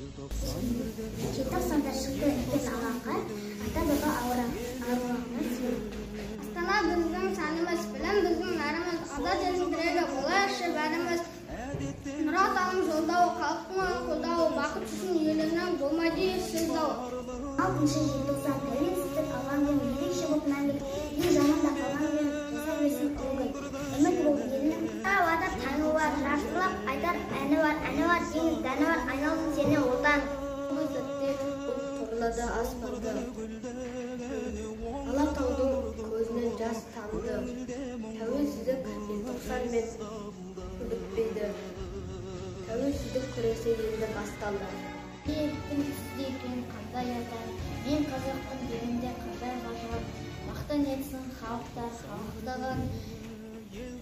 Желтоқсанда шықты үлкен алаңға ата-баба аруағына сыйынды. Астана біздің санымыз, білім біздің нәріміз, ата жердің тірегі болайықшы бәріміз. Мұрат алым жолдауы, халықтың қолдауы, бақыт үшін елінің болмайды сыздауы. 6 желтоқсан тәуелсіздік алған күн ерекше болып мәңгілік, ең жаманда қалған күн жасай берсін ұлы күн. Үміт бол елінің атап таңы бар, жақсылап айтар әні бар, теңіз дәні бар, айналсын сені отан. Торлады аспанды, Алатаудың көзінен жас тамды. Тәуелсіздік желтоқсан мен күдікпейді. Тәуелсіздік күресі енді басталды. Ертең сіздеген қандай ата, мен қазақпын дегенде қандай ғажап. Мақтан етсін халықтар, халықтаған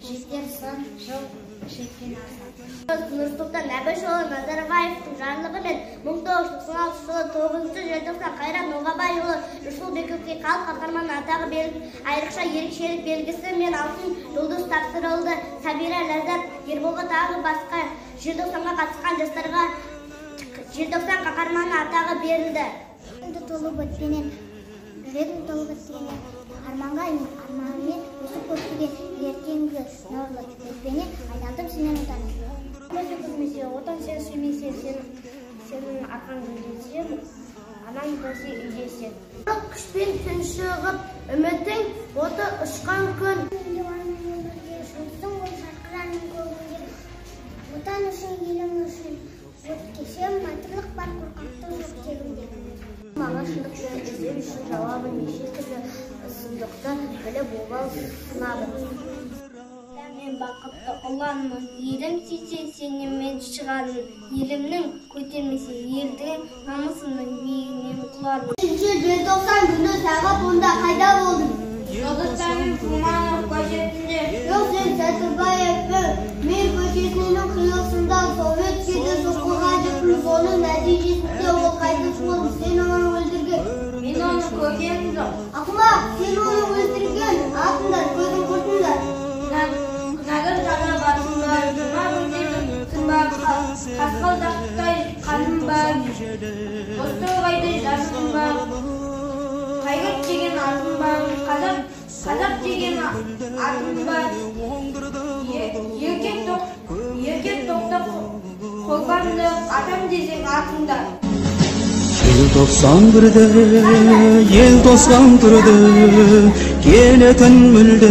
жетер сан жыл жеткен аса. Нұрсұлтан Әбішұлы Назарбаевтың жарлығымен 1996 жылы 9 желтоқсан Қайрат Ноғабайұлы Рысқұлбековке халық қаһарманы атағы беріліп, айрықша ерекшелік белгісі мен алтын жұлдыз тапсырылды. Сабира, Ләззат, Ерболға тағы басқа желтоқсанға қатысқан жастарға желтоқсан қаһарманы атағы берілді. Жүрегім толып өткеннен арманмен өсіп көптеген ертеңгі нұрлы көзбенен айналдым сенен отаным. Көзі көрмесе, отан сені сүймесе, сенің арқан гүлдесе, анаң болса үйдесе. Күшпен түн шығып, үмітің оты ұшқан күн. Отан үшін, елің үшін от кешем, матырлық бар қорқақты жоқ тегімде. Мамашылықты іздеу үшін жауабы неше түрлі сұмдықты біліп обал сынады. Мен бақытты ұланмын, елім сүйсе сеніммен шығармын. Елімнің көтермесе елдің намысының биігінен құлармын. 3 желтоқсан күні сағат 10-да қайда болдың? Жолдастарым Құрманов көшесінде. Жоқ, сен Сәтібаевпен мен көшесінің қиылысында Советскийді соққыға жықпыз. Оның нәтижесінде ол қайтыс болды. Сен оны өлтірген. Мен оны көрген жоқ. Ақымақ, сен оны өлтірген. Атыңдар, көзін құртыңдар. Күнәгір жаңа басым бар, жұма өтемін күн бар, қасқалдақтай қаным бар, бостығайдай жасым бар, қайғырт деген атым бар, қазақ деген атым бар, еркек тоқты қолбанды атам десең атымда. Желтоқсан бірді, ел тосқан тұрды, келетін мүлді.